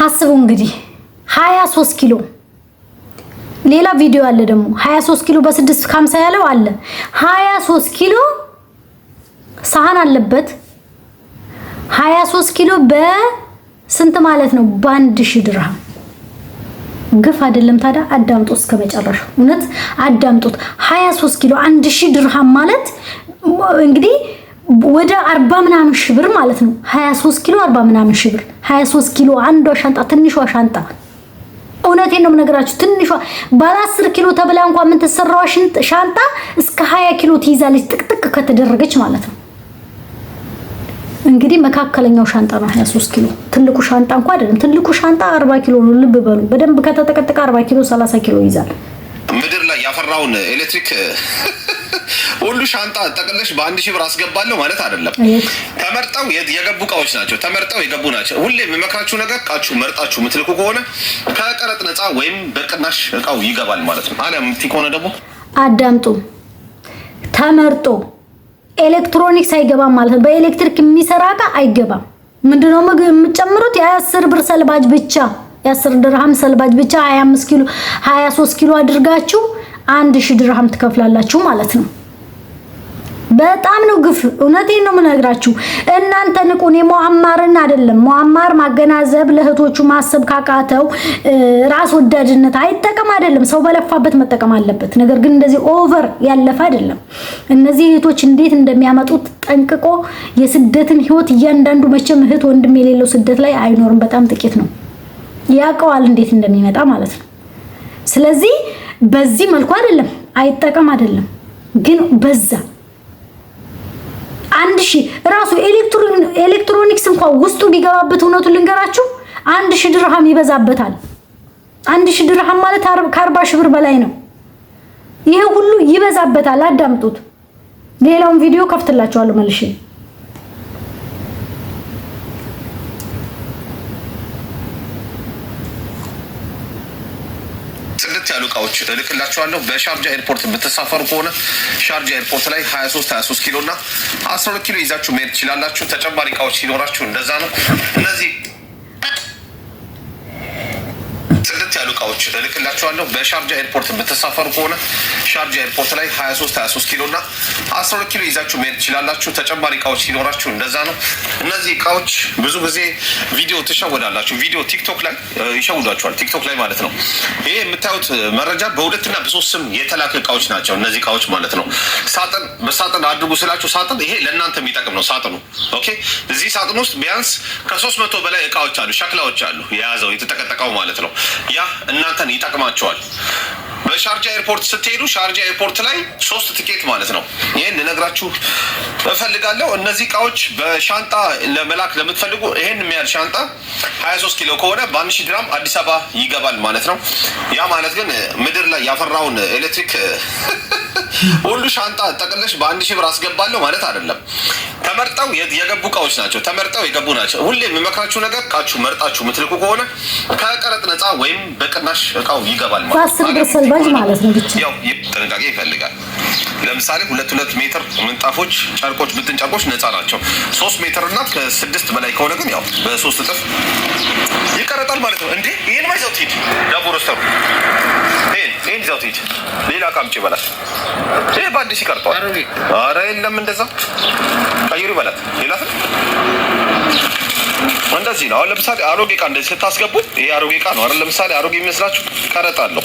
ሀስቡ እንግዲህ 23 ኪሎ ሌላ ቪዲዮ አለ ደግሞ 23 ኪሎ በ650 ያለው አለ። 23 ኪሎ ሳህን አለበት። 23 ኪሎ በስንት ማለት ነው? በ1000 ድርሃም ግፍ አይደለም ታዲያ? አዳምጡት እስከ መጨረሻው። እውነት አዳምጡት። 23 ኪሎ 1000 ድርሃም ማለት እንግዲህ ወደ 40 ምናምን ሺህ ብር ማለት ነው። 23 ኪሎ 40 ምናምን ሺህ ብር። 23 ኪሎ አንዷ ሻንጣ፣ ትንሿ ሻንጣ፣ እውነቴን ነው የምነግራችሁ። ትንሿ በ10 ኪሎ ተብላ እንኳን ምን ተሰራው ሻንጣ እስከ 20 ኪሎ ትይዛለች፣ ጥቅጥቅ ከተደረገች ማለት ነው። እንግዲህ መካከለኛው ሻንጣ ነው 23 ኪሎ። ትልቁ ሻንጣ እንኳን አይደለም። ትልቁ ሻንጣ 40 ኪሎ ነው። ልብ በሉ በደንብ ከተጠቀጠቀ 40 ኪሎ 30 ኪሎ ይዛል። ምድር ላይ ያፈራውን ኤሌክትሪክ ሁሉ ሻንጣ ጠቅልሽ በ1000 ብር አስገባለሁ ማለት አይደለም። ተመርጠው የገቡ እቃዎች ናቸው። ተመርጠው የገቡ ናቸው። ሁሌ የምመክራችሁ ነገር እቃችሁ መርጣችሁ የምትልኩ ከሆነ ከቀረጥ ነፃ ወይም በቅናሽ እቃው ይገባል ማለት ነው። አለም ከሆነ ደግሞ አዳምጡ። ተመርጦ ኤሌክትሮኒክስ አይገባም ማለት ነው። በኤሌክትሪክ የሚሰራ እቃ አይገባም። ምንድነው የምትጨምሩት? የ10 ብር ሰልባጅ ብቻ የ10 ድርሃም ሰልባጅ ብቻ 25 ኪሎ 23 ኪሎ አድርጋችሁ 1000 ድርሃም ትከፍላላችሁ ማለት ነው። በጣም ነው ግፍ። እውነቴን ነው የምነግራችሁ። እናንተ ንቁን። ሙአማርን አይደለም ሙአማር ማገናዘብ ለእህቶቹ ማሰብ ካቃተው ራስ ወዳድነት አይጠቀም አይደለም። ሰው በለፋበት መጠቀም አለበት። ነገር ግን እንደዚህ ኦቨር ያለፈ አይደለም። እነዚህ እህቶች እንዴት እንደሚያመጡት ጠንቅቆ የስደትን ህይወት እያንዳንዱ መቼም እህት ወንድም የሌለው ስደት ላይ አይኖርም። በጣም ጥቂት ነው ያውቀዋል እንዴት እንደሚመጣ ማለት ነው። ስለዚህ በዚህ መልኩ አይደለም አይጠቀም አይደለም ግን በዛ 1000 ራሱ ኤሌክትሮኒክስ እንኳን ውስጡ ቢገባበት እውነቱን ልንገራችሁ 1000 ድርሃም ይበዛበታል። 1000 ድርሃም ማለት ከ40 ሺህ ብር በላይ ነው። ይሄ ሁሉ ይበዛበታል። አዳምጡት። ሌላውን ቪዲዮ ከፍትላችኋለሁ መልሼ። ያሉ እቃዎች እልክላችኋለሁ። በሻርጃ ኤርፖርት የምትሳፈሩ ከሆነ ሻርጃ ኤርፖርት ላይ 23 ኪሎ እና 12 ኪሎ ይዛችሁ መሄድ ትችላላችሁ። ተጨማሪ እቃዎች ሲኖራችሁ እንደዛ ነው። እነዚህ ጽድት ያሉ እቃዎች እልክላችኋለሁ። በሻርጃ ኤርፖርት የምትሳፈሩ ከሆነ ሻርጃ ኤርፖርት ላይ 23 ኪሎ እና 12 ኪሎ ይዛችሁ መሄድ ትችላላችሁ። ተጨማሪ እቃዎች ሲኖራችሁ እንደዛ ነው። እነዚህ እቃዎች ብዙ ጊዜ ቪዲዮ ትሸወዳላችሁ። ቪዲዮ ቲክቶክ ላይ ይሸውዷችኋል። ቲክቶክ ላይ ማለት ነው። ይሄ የምታዩት መረጃ በሁለትና በሶስት ስም የተላከ እቃዎች ናቸው። እነዚህ እቃዎች ማለት ነው። ሳጥን በሳጥን አድርጉ ስላችሁ ሳጥን ይሄ ለእናንተ የሚጠቅም ነው። ሳጥኑ ኦኬ። እዚህ ሳጥን ውስጥ ቢያንስ ከ300 በላይ እቃዎች አሉ፣ ሸክላዎች አሉ የያዘው የተጠቀጠቀው ማለት ነው። ያ እናንተን ይጠቅማቸዋል። በሻርጃ ኤርፖርት ስትሄዱ ሻርጃ ኤርፖርት ላይ 3 ቲኬት ማለት ነው። ይሄን ልነግራችሁ እፈልጋለሁ። እነዚህ እቃዎች በሻንጣ ለመላክ ለምትፈልጉ ይሄን የሚያህል ሻንጣ 23 ኪሎ ከሆነ በ1000 ድራም አዲስ አበባ ይገባል ማለት ነው። ያ ማለት ግን ምድር ላይ ያፈራውን ኤሌክትሪክ ሁሉ ሻንጣ ጠቅለሽ በ1000 ብር አስገባለሁ ማለት አይደለም። ተመርጠው የገቡ እቃዎች ናቸው። ተመርጠው የገቡ ናቸው። ሁሌ የምመክራችሁ ነገር እቃችሁ መርጣችሁ የምትልኩ ከሆነ ከቀረጥ ነፃ ወይም በቅናሽ እቃው ይገባል ማለት ነው። ያው ጥንቃቄ ይፈልጋል። ለምሳሌ 2 ሜትር ምንጣፎች፣ ጨርቆች፣ ብትን ጨርቆች ነፃ ናቸው። 3 ሜትር እና ከ6 በላይ ከሆነ ግን ያው በ3 እጥፍ ይቀረጣል ማለት ነው። እንዴ ይሄን ማይዘው ትሄድ ዳቦ ረስተሩ ይሄን ይዘው ትሄድ ሌላ ቃምጭ ይበላል። ይሄ በአዲስ ይቀርጠዋል። ኧረ የለም እንደዛ ቀይሩ ይበላል። ሌላ እንደዚህ ነው። አሁን ለምሳሌ አሮጌ እቃ እንደዚህ ስታስገቡ ይሄ አሮጌ እቃ ነው አይደል? ለምሳሌ አሮጌ የሚመስላችሁ ቀረጥ አለው።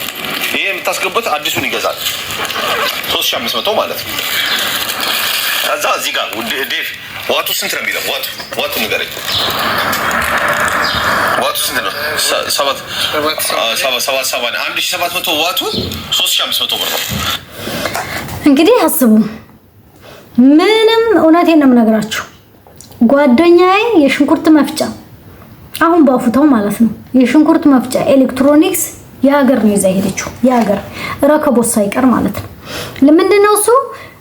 ይሄ የምታስገቡት አዲሱን ይገዛል 3500 ማለት ነው። ከዛ እዚህ ጋር ዴቭ ዋቱ ስንት ነው የሚለው? ዋቱ ንገረኝ። ዋቱ ስንት ነው? 1700 ዋቱ 3500 ብር ነው። እንግዲህ አስቡ። ምንም እውነቴን ነው የምነግራችሁ። ጓደኛዬ የሽንኩርት መፍጫ አሁን ባፉታው ማለት ነው የሽንኩርት መፍጫ ኤሌክትሮኒክስ የሀገር ነው ይዛ ሄደችው። የሀገር ረከቦት ሳይቀር ማለት ነው። ለምንድን ነው እሱ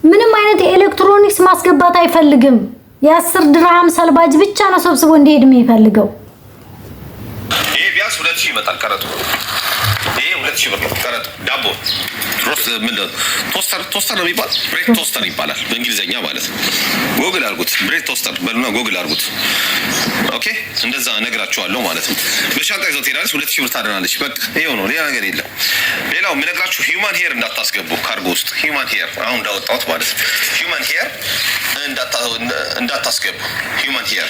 ምንም አይነት ኤሌክትሮኒክስ ማስገባት አይፈልግም። የ10 ድርሃም ሰልባጅ ብቻ ነው ሰብስቦ እንዲሄድ የሚፈልገው። ይሄ ቢያንስ 2000 ይመጣል ቀረጡ። ይሄ 2000 ብር ነው ቀረጡ። ዳቦ ሮስት ምን ቶስተር ነው የሚባል ብሬድ ቶስተር ይባላል በእንግሊዘኛ ማለት ነው። ጎግል አድርጉት። ብሬድ ቶስተር በሉና ጎግል አድርጉት። ኦኬ እንደዛ እነግራችኋለሁ ማለት ነው። በሻንጣ ይዘው ትሄዳለች። 2000 ብር ታደናለች። በቃ ይሄው ነው፣ ሌላ ነገር የለም። ሌላው የምነግራችሁ ሂውማን ሄር እንዳታስገቡ ካርጎ ውስጥ ሂውማን ሄር አሁን እንዳወጣሁት ማለት ነው። ሂውማን ሄር እንዳታስገቡ። ሂውማን ሄር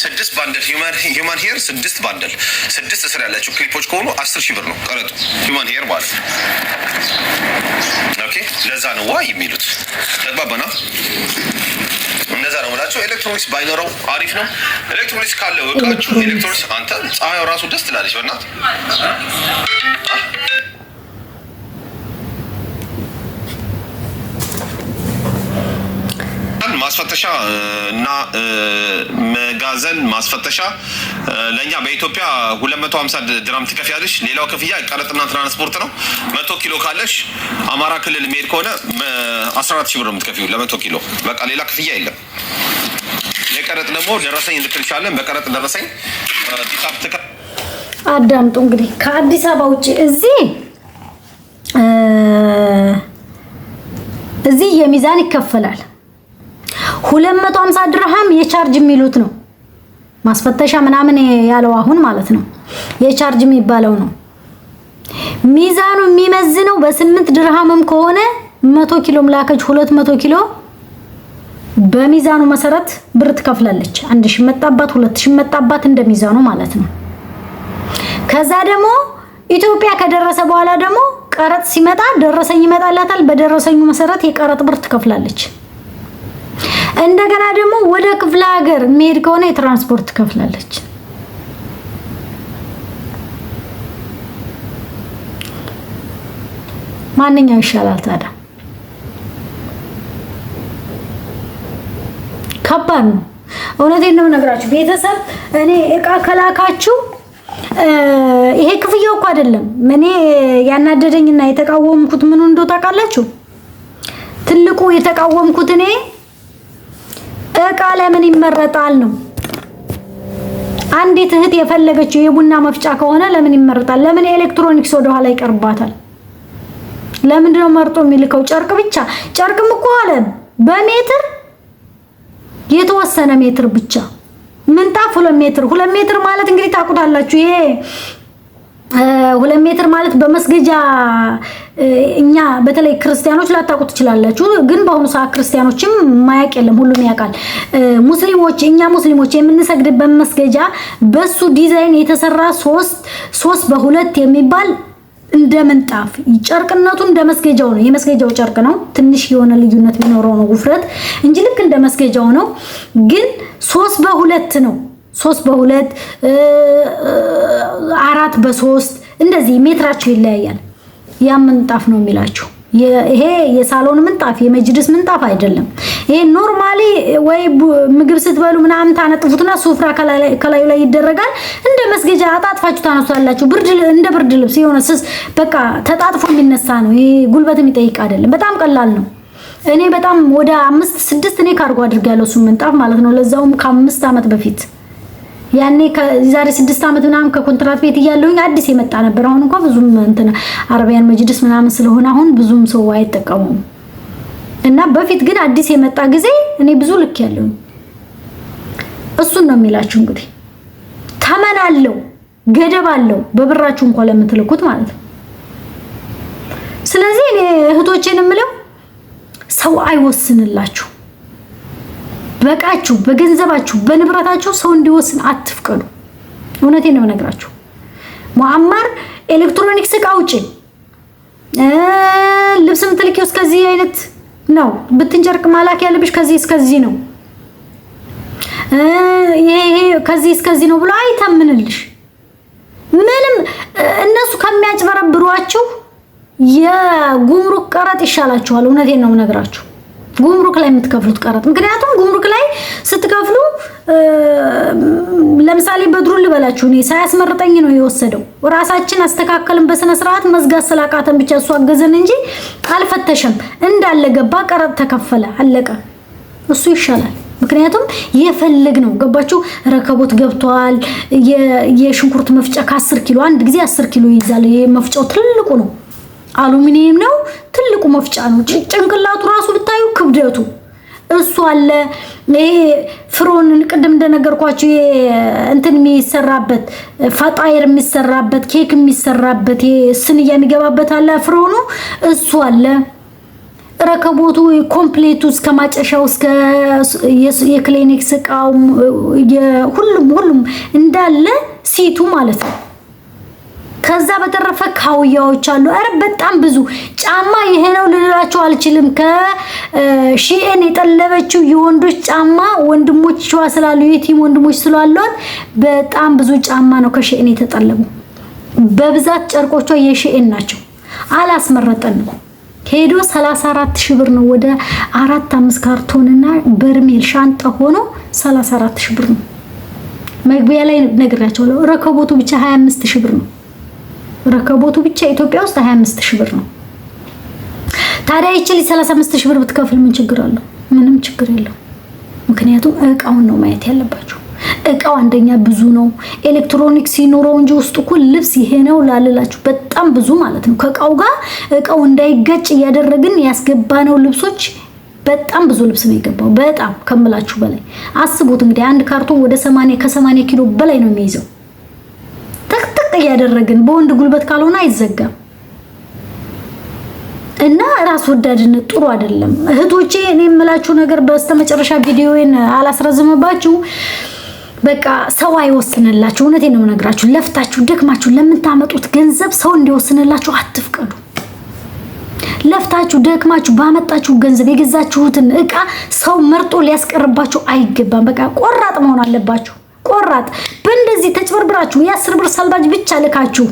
6 ባንደል ሂውማን ሄር 6 ባንደል 6 እስር ያላቸው ክሊፖች ከሆኑ 10000 ብር ነው ቀረጡ። ሂውማን ሄር ማለት ነው። ኦኬ ለዛ ነው ዋይ የሚሉት። ተግባባና እንደዛ ነው የምላቸው። ኤሌክትሮኒክስ ባይኖረው አሪፍ ነው። ኤሌክትሮኒክስ ካለው እቃችሁ ኤሌክትሮኒክስ አንተ ፀሐዩ ራሱ ደስ ትላለች። በእናትህ ማስፈተሻ እና መጋዘን ማስፈተሻ ለኛ በኢትዮጵያ 250 ድራም ትከፍያለሽ። ሌላው ክፍያ ቀረጥና ትራንስፖርት ነው። 100 ኪሎ ካለሽ አማራ ክልል መሄድ ከሆነ 14000 ብር የምትከፍዩ ለ100 ኪሎ። በቃ ሌላ ክፍያ የለም። የቀረጥ ደግሞ ደረሰኝ ልክልሻለን። በቀረጥ ደረሰኝ ሂሳብ አዳምጡ። እንግዲህ ከአዲስ አበባ ውጪ እዚህ የሚዛን ይከፈላል። 250 ድርሃም የቻርጅ የሚሉት ነው። ማስፈተሻ ምናምን ያለው አሁን ማለት ነው የቻርጅ የሚባለው ነው። ሚዛኑ የሚመዝነው በ8 ድርሃምም ከሆነ 100 ኪሎ ምላከች 200 ኪሎ በሚዛኑ መሰረት ብር ትከፍላለች። 1000 መጣባት 2000 መጣባት እንደሚዛኑ ማለት ነው። ከዛ ደግሞ ኢትዮጵያ ከደረሰ በኋላ ደግሞ ቀረጥ ሲመጣ ደረሰኝ ይመጣላታል። በደረሰኙ መሰረት የቀረጥ ብር ትከፍላለች። እንደገና ደግሞ ወደ ክፍለ ሀገር መሄድ ከሆነ የትራንስፖርት ትከፍላለች። ማንኛው ይሻላል ታዲያ? ከባድ ነው። እውነቴን ነው የምነግራችሁ ቤተሰብ። እኔ እቃ ከላካችሁ ይሄ ክፍያው እኮ አይደለም። እኔ ያናደደኝና የተቃወምኩት ምን እንደው ታውቃላችሁ? ትልቁ የተቃወምኩት እኔ እቃ ለምን ይመረጣል ነው። አንዲት እህት የፈለገችው የቡና መፍጫ ከሆነ ለምን ይመረጣል? ለምን ኤሌክትሮኒክስ ወደ ኋላ ይቀርባታል? ለምን ነው መርጦ የሚልከው? ጨርቅ ብቻ። ጨርቅም እኮ አለ በሜትር የተወሰነ ሜትር ብቻ። ምንጣፍ 2 ሜትር ማለት እንግዲህ ታውቁታላችሁ። ይሄ 2 ሜትር ማለት በመስገጃ እኛ በተለይ ክርስቲያኖች ላታውቁት ትችላላችሁ ግን በአሁኑ ሰዓት ክርስቲያኖችም ማያቅ የለም ሁሉም ያውቃል ሙስሊሞች እኛ ሙስሊሞች የምንሰግድበት መስገጃ በሱ ዲዛይን የተሰራ 3 በ2 የሚባል እንደ ምንጣፍ ጨርቅነቱ እንደ መስገጃው ነው የመስገጃው ጨርቅ ነው ትንሽ የሆነ ልዩነት ቢኖረው ነው ውፍረት እንጂ ልክ እንደ መስገጃው ነው ግን 3 በ2 ነው 3 በ2 4 በ3 እንደዚህ ሜትራቸው ይለያያል ያ ምንጣፍ ነው የሚላችሁ ይሄ የሳሎን ምንጣፍ የመጅልስ ምንጣፍ አይደለም ይሄ ኖርማሊ ወይ ምግብ ስትበሉ ምናምን ታነጥፉትና ሱፍራ ከላዩ ላይ ይደረጋል እንደ መስገጃ አጣጥፋችሁ ታነሱታላችሁ እንደ ብርድ ልብስ የሆነ በቃ ተጣጥፎ የሚነሳ ነው ይሄ ጉልበት የሚጠይቅ አይደለም በጣም ቀላል ነው እኔ በጣም ወደ 5-6 እኔ ካርጎ አድርጌያለሁ እሱ ምንጣፍ ማለት ነው ለዛውም ከ5 አመት በፊት ያኔ ከዛሬ 6 አመት ምናምን ከኮንትራት ቤት እያለሁኝ አዲስ የመጣ ነበር አሁን እንኳን ብዙም እንትን አረቢያን መጅልስ ምናምን ስለሆነ አሁን ብዙም ሰው አይጠቀሙም እና በፊት ግን አዲስ የመጣ ጊዜ እኔ ብዙ ልክ ያለው እሱን ነው የሚላችሁ እንግዲህ ተመናለው ገደብ አለው በብራችሁ እንኳን ለምትልኩት ማለት ነው ስለዚህ እኔ እህቶቼን የምለው ሰው አይወስንላችሁ በቃችሁ በገንዘባችሁ በንብረታችሁ ሰው እንዲወስን አትፍቀዱ እውነቴን ነው ነግራችሁ ሙአማር ኤሌክትሮኒክስ ቃውጪ ልብስም ትልኪው እስከዚህ አይነት ነው ብትንጨርቅ ማላክ ያለብሽ ከዚህ እስከዚህ ነው ይሄ ከዚህ እስከዚህ ነው ብሎ አይተምንልሽ ምንም እነሱ ከሚያጭበረብሯችሁ የጉምሩክ ቀረጥ ይሻላችኋል እውነቴን ነው ነግራችሁ ጉምሩክ ላይ የምትከፍሉት ቀረጥ ምክንያቱም ጉምሩክ ላይ ስትከፍሉ ለምሳሌ በድሩ ልበላችሁ እኔ ሳያስመርጠኝ ነው የወሰደው ራሳችን አስተካከልን በስነ ስርዓት መዝጋት ስላቃተን ብቻ እሱ አገዘን እንጂ አልፈተሸም እንዳለ ገባ ቀረጥ ተከፈለ አለቀ እሱ ይሻላል ምክንያቱም የፈልግ ነው ገባችሁ ረከቦት ገብቷል የሽንኩርት መፍጫ ከ10 ኪሎ አንድ ጊዜ 10 ኪሎ ይዛል የመፍጫው ትልቁ ነው አሉሚኒየም ነው ትልቁ መፍጫ ነው ጭንቅላቱ ራሱ ብታዩ ክብደቱ እሱ አለ ይሄ ፍሮን ቅድም እንደነገርኳችሁ እንትን የሚሰራበት ፈጣይር የሚሰራበት ኬክ የሚሰራበት ስንያ የሚገባበት አለ ፍሮኑ እሱ አለ ረከቦቱ ኮምፕሌቱ እስከ ማጨሻው እስከ የክሊኒክስ ቃው ሁሉም እንዳለ ሲቱ ማለት ነው ከዛ በተረፈ ካውያዎች አሉ አረ በጣም ብዙ ጫማ ይሄ ነው ልላችሁ አልችልም ከሺኤን የጠለበችው የወንዶች ጫማ ወንድሞች ስላሉ የቲም ወንድሞች ስላሉት በጣም ብዙ ጫማ ነው ከሺኤን የተጠለቡ በብዛት ጨርቆቿ የሺኤን ናቸው አላስመረጠንም ሄዶ 34000 ብር ነው ወደ 4-5 ካርቶንና በርሜል ሻንጣ ሆኖ 34000 ብር ነው መግቢያ ላይ ነግራቸዋለሁ ረከቦቱ ብቻ 25000 ብር ነው ረከቦቱ ብቻ ኢትዮጵያ ውስጥ 25000 ብር ነው ታዲያ ይችላል 35000 ብር ብትከፍል ምን ችግር አለው ምንም ችግር የለው ምክንያቱም እቃውን ነው ማየት ያለባችሁ እቃው አንደኛ ብዙ ነው ኤሌክትሮኒክስ ሲኖረው እንጂ ውስጡ እኮ ልብስ ይሄ ነው ላልላችሁ በጣም ብዙ ማለት ነው ከእቃው ጋር እቃው እንዳይጋጭ ያደረግን ያስገባነው ልብሶች በጣም ብዙ ልብስ ነው የገባው በጣም ከመላችሁ በላይ አስቡት እንግዲህ አንድ ካርቶን ወደ 80 ኪሎ በላይ ነው የሚይዘው ያደረግን በወንድ ጉልበት ካልሆነ አይዘጋም እና ራስ ወዳድነት ጥሩ አይደለም እህቶቼ እኔ የምላችሁ ነገር በስተመጨረሻ ቪዲዮዬን አላስረዝምባችሁ በቃ ሰው አይወስንላችሁ እውነቴን ነው ነግራችሁ ለፍታችሁ ደክማችሁ ለምታመጡት ገንዘብ ሰው እንዲወስንላችሁ አትፍቀዱ ለፍታችሁ ደክማችሁ ባመጣችሁ ገንዘብ የገዛችሁትን እቃ ሰው መርጦ ሊያስቀርባችሁ አይገባም በቃ ቆራጥ መሆን አለባችሁ ቆራጥ በእንደዚህ ተጭበርብራችሁ የ10 ብር ሰልባጅ ብቻ ልካችሁ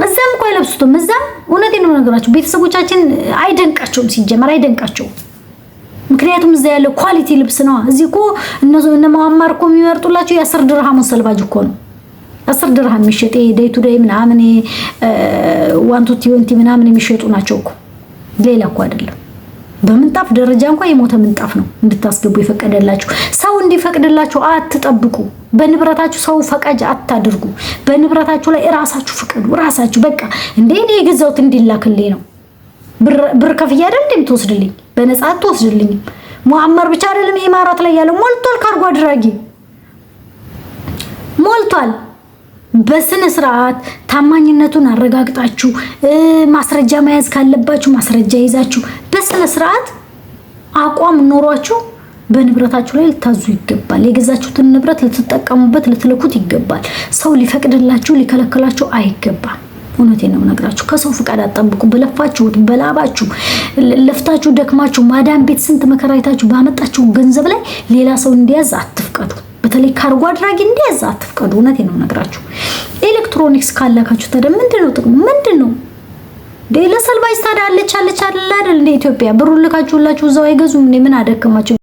እዛም ቆይ ለብሱትም እዛም እውነቴን ነው ነግራችሁ ቤተሰቦቻችን አይደንቃቸውም ሲጀመር አይደንቃቸውም ምክንያቱም እዛ ያለው ኳሊቲ ልብስ ነው እዚህ እኮ እነ ማማር እኮ የሚመርጡላችሁ የ10 ድርሃሙን ሰልባጅ እኮ ነው 10 ድርሃም የሚሸጥ ዴይ ቱ ዴይ ምናምን 120 ምናምን የሚሸጡ ናቸው እኮ ሌላ እኮ አይደለም በምንጣፍ ደረጃ እንኳን የሞተ ምንጣፍ ነው እንድታስገቡ ይፈቀደላችሁ ሰው እንዲፈቅድላችሁ አትጠብቁ በንብረታችሁ ሰው ፈቃጅ አታድርጉ በንብረታችሁ ላይ ራሳችሁ ፍቀዱ ራሳችሁ በቃ እንዴ እኔ የገዛሁት እንዲላክልኝ ነው ብር ከፍያ አይደል እንደምትወስድልኝ በነፃ አትወስድልኝ ሙአመር ብቻ አይደለም ኢማራት ላይ ያለው ሞልቷል ካርጎ አድራጊ ሞልቷል በስነ ስርዓት ታማኝነቱን አረጋግጣችሁ ማስረጃ መያዝ ካለባችሁ ማስረጃ ይዛችሁ በስነ ስርዓት አቋም ኖሯችሁ በንብረታችሁ ላይ ልታዙ ይገባል። የገዛችሁትን ንብረት ልትጠቀሙበት ልትልኩት ይገባል። ሰው ሊፈቅድላችሁ ሊከለክላችሁ አይገባም። እውነቴን ነው ነግራችሁ። ከሰው ፍቃድ አጠብቁ። በለፋችሁት በላባችሁ ለፍታችሁ ደክማችሁ ማዳም ቤት ስንት መከራይታችሁ ባመጣችሁ ገንዘብ ላይ ሌላ ሰው እንዲያዝ አትፍቀዱ። በተለይ ካርጎ አድራጊ እንዲያዝ አትፍቀዱ። እውነቴን ነው ነግራችሁ። ኤሌክትሮኒክስ ካላካችሁ ታዲያ ምንድነው ጥቅሙ? ምንድነው ለሰልባጅ ታዲያ አለች አይደል እንደ ኢትዮጵያ ብሩን ልካችሁላችሁ እዛው አይገዙም። ምን አደከማችሁ?